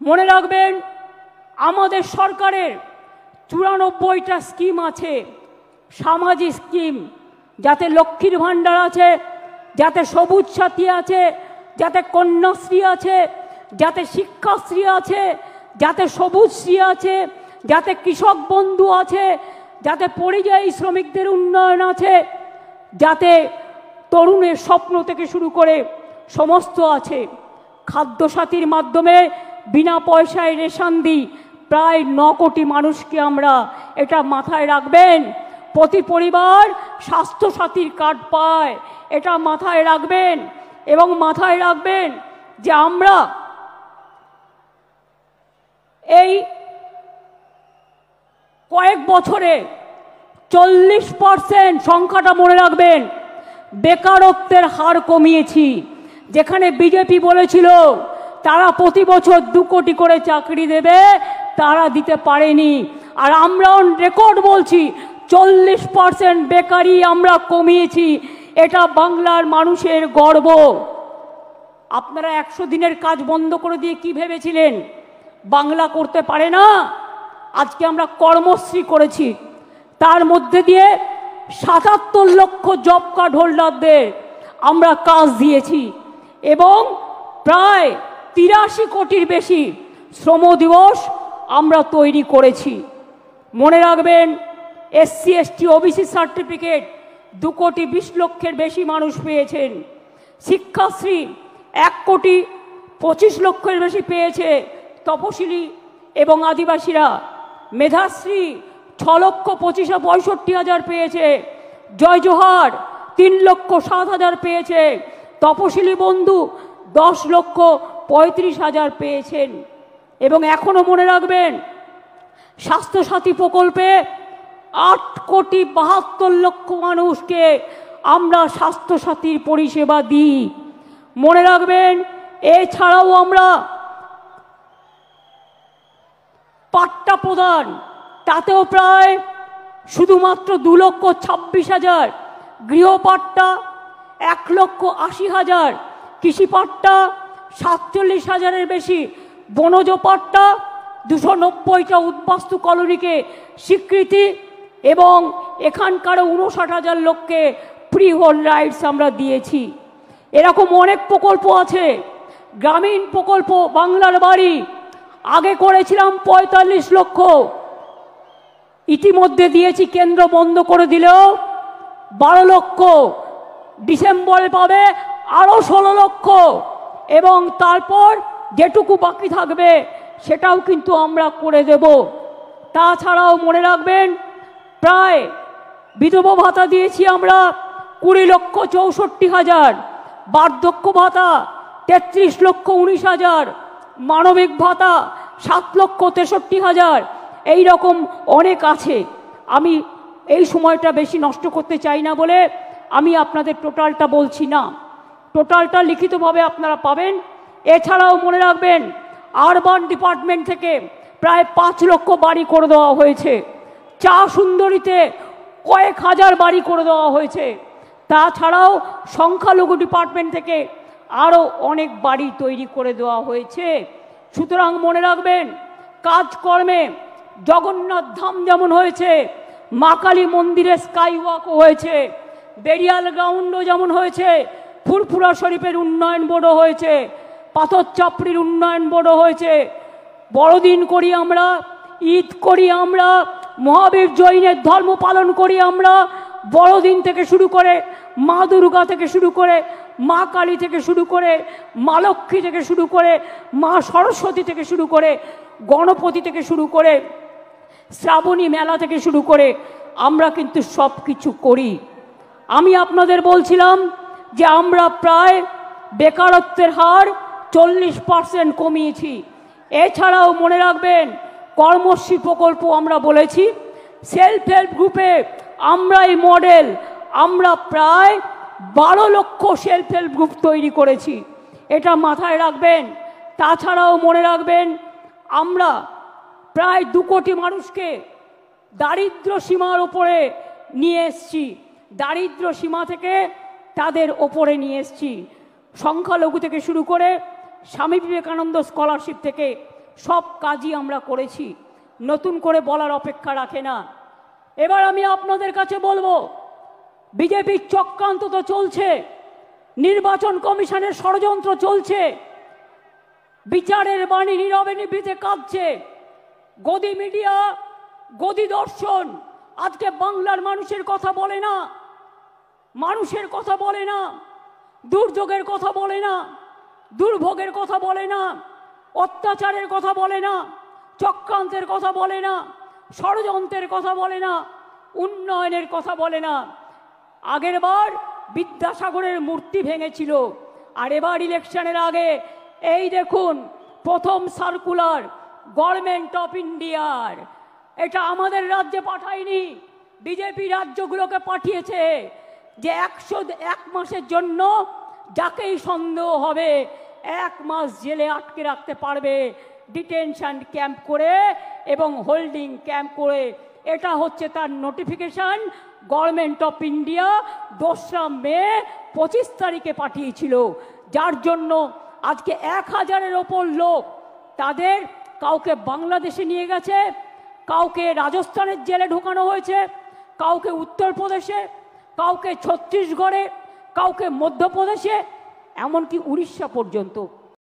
মনে রাখবেন আমাদের সরকারের 94টা স্কিম আছে, সামাজিক স্কিম, যাতে লক্ষ্মীর ভাণ্ডার আছে, যাতে সবুজ সাথী আছে, যাতে কন্যাশ্রী আছে, যাতে শিক্ষাশ্রী আছে, যাতে সবুজশ্রী আছে, যাতে কৃষক বন্ধু আছে, যাতে পরিযায়ী শ্রমিকদের উন্নয়ন আছে, যাতে তরুণের স্বপ্ন থেকে শুরু করে সমস্ত আছে। খাদ্যসাথীর মাধ্যমে বিনা পয়সায় রেশন দিই প্রায় 9 কোটি মানুষকে আমরা, এটা মাথায় রাখবেন। প্রতি পরিবার স্বাস্থ্যসাথীর কার্ড পায়, এটা মাথায় রাখবেন। এবং মাথায় রাখবেন যে আমরা এই কয়েক বছরে 40% সংখ্যাটা মনে রাখবেন, বেকারত্বের হার কমিয়েছি। যেখানে বিজেপি বলেছিল তারা প্রতি বছর 2 কোটি করে চাকরি দেবে, তারা দিতে পারেনি। আর আমরা অন রেকর্ড বলছি 40% বেকারি আমরা কমিয়েছি, এটা বাংলার মানুষের গর্ব। আপনারা 100 দিনের কাজ বন্ধ করে দিয়ে কি ভেবেছিলেন বাংলা করতে পারে না? আজকে আমরা কর্মশ্রী করেছি, তার মধ্যে দিয়ে 77 লক্ষ জব কার্ড হোল্ডারদের আমরা কাজ দিয়েছি এবং প্রায় 83 কোটির বেশি শ্রম দিবস আমরা তৈরি করেছি। মনে রাখবেন SC ST OBC সার্টিফিকেট 2 কোটি 20 লক্ষের বেশি মানুষ পেয়েছেন। শিক্ষাশ্রী 1 কোটি 25 লক্ষের বেশি পেয়েছে তপশিলি এবং আদিবাসীরা। মেধাশ্রী 6 লক্ষ 65 হাজার পেয়েছে। জয় জোহার 3 লক্ষ 7 হাজার পেয়েছে। তপশিলি বন্ধু 10 লক্ষ 35 হাজার পেয়েছেন। এবং এখনো মনে রাখবেন স্বাস্থ্যসাথী প্রকল্পে 8 কোটি 72 লক্ষ মানুষকে আমরা স্বাস্থ্যসাথীর পরিষেবা দিই। মনে রাখবেন এছাড়াও আমরা পাট্টা প্রদান, তাতেও প্রায় শুধুমাত্র 2 লক্ষ 26 হাজার, গৃহপাট্টা 1 লক্ষ 80 হাজার, কৃষিপাট্টা 47 হাজারের বেশি, বনজ পাট্টা 290টা উদ্বাস্তু কলোনিকে স্বীকৃতি এবং এখানকার 59 হাজার লোককে ফ্রি হোল্ড রাইটস আমরা দিয়েছি। এরকম অনেক প্রকল্প আছে। গ্রামীণ প্রকল্প বাংলার বাড়ি আগে করেছিলাম 45 লক্ষ, ইতিমধ্যে দিয়েছি, কেন্দ্র বন্ধ করে দিলেও 12 লক্ষ, ডিসেম্বরে পাবে আরও 16 লক্ষ এবং তারপর যেটুকু বাকি থাকবে সেটাও কিন্তু আমরা করে দেব। তাছাড়াও মনে রাখবেন প্রায় বিধবা ভাতা দিয়েছি আমরা 20 লক্ষ 64 হাজার, বার্ধক্য ভাতা 33 লক্ষ 19 হাজার, মানবিক ভাতা 7 লক্ষ 63 হাজার। এই রকম অনেক আছে। আমি এই সময়টা বেশি নষ্ট করতে চাই না বলে আমি আপনাদের টোটালটা বলছি না, টোটালটা লিখিতভাবে আপনারা পাবেন। এছাড়াও মনে রাখবেন আরবান ডিপার্টমেন্ট থেকে প্রায় 5 লক্ষ বাড়ি করে দেওয়া হয়েছে। চা সুন্দরীতে কয়েক হাজার বাড়ি করে দেওয়া হয়েছে। তাছাড়াও সংখ্যালঘু ডিপার্টমেন্ট থেকে আরও অনেক বাড়ি তৈরি করে দেওয়া হয়েছে। সুতরাং মনে রাখবেন কাজকর্মে জগন্নাথ ধাম যেমন হয়েছে, মা কালী মন্দিরে স্কাই ওয়াকও হয়েছে, বেরিয়াল গ্রাউন্ডও যেমন হয়েছে, ফুরফুরা শরীফের উন্নয়ন বোর্ডও হয়েছে, পাথর চাপড়ির উন্নয়ন বোর্ডও হয়েছে। বড়দিন করি আমরা, ঈদ করি আমরা, মহাবীর জৈনের ধর্ম পালন করি আমরা। বড়দিন থেকে শুরু করে মা দুর্গা থেকে শুরু করে মা কালী থেকে শুরু করে মা লক্ষ্মী থেকে শুরু করে মা সরস্বতী থেকে শুরু করে গণপতি থেকে শুরু করে শ্রাবণী মেলা থেকে শুরু করে আমরা কিন্তু সব কিছু করি। আমি আপনাদের বলছিলাম যে আমরা প্রায় বেকারত্বের হার 40% কমিয়েছি। এছাড়াও মনে রাখবেন কর্মশ্রী প্রকল্প আমরা বলেছি, সেলফ হেল্প গ্রুপে আমরাই মডেল, আমরা প্রায় 12 লক্ষ সেলফ হেল্প গ্রুপ তৈরি করেছি, এটা মাথায় রাখবেন। তাছাড়াও মনে রাখবেন আমরা প্রায় 2 কোটি মানুষকে দারিদ্র সীমার ওপরে নিয়ে এসেছি, দারিদ্র সীমা থেকে তাদের ওপরে নিয়ে এসেছি। সংখ্যালঘু থেকে শুরু করে স্বামী বিবেকানন্দ স্কলারশিপ থেকে সব কাজই আমরা করেছি, নতুন করে বলার অপেক্ষা রাখে না। এবার আমি আপনাদের কাছে বলবো, বিজেপির চক্রান্ত তো চলছে, নির্বাচন কমিশনের ষড়যন্ত্র চলছে, বিচারের বাণী নীরবে নিভৃতে কাঁদছে, গদি মিডিয়া, গদি দর্শন আজকে বাংলার মানুষের কথা বলে না, মানুষের কথা বলে না, দুর্যোগের কথা বলে না, দুর্ভোগের কথা বলে না, অত্যাচারের কথা বলে না, চক্রান্তের কথা বলে না, ষড়যন্ত্রের কথা বলে না, উন্নয়নের কথা বলে না। আগের বার বিদ্যাসাগরের মূর্তি ভেঙেছিল, আর এবার ইলেকশনের আগে এই দেখুন প্রথম সার্কুলার গভর্নমেন্ট অফ ইন্ডিয়ার, এটা আমাদের রাজ্যে পাঠায়নি, বিজেপি রাজ্যগুলোকে পাঠিয়েছে, যে 101 মাসের জন্য যাকেই সন্দেহ হবে 1 মাস জেলে আটকে রাখতে পারবে, ডিটেনশন ক্যাম্প করে এবং হোল্ডিং ক্যাম্প করে। এটা হচ্ছে তার নোটিফিকেশন গভর্নমেন্ট অফ ইন্ডিয়া 2রা মে 25 তারিখে পাঠিয়েছিল, যার জন্য আজকে 1000-এর ওপর লোক, তাদের কাউকে বাংলাদেশে নিয়ে গেছে, কাউকে রাজস্থানের জেলে ঢোকানো হয়েছে, কাউকে উত্তরপ্রদেশে, কাউকে ছত্তিশগড়ে, কাউকে মধ্যপ্রদেশে, এমনকি উড়িষ্যা পর্যন্ত।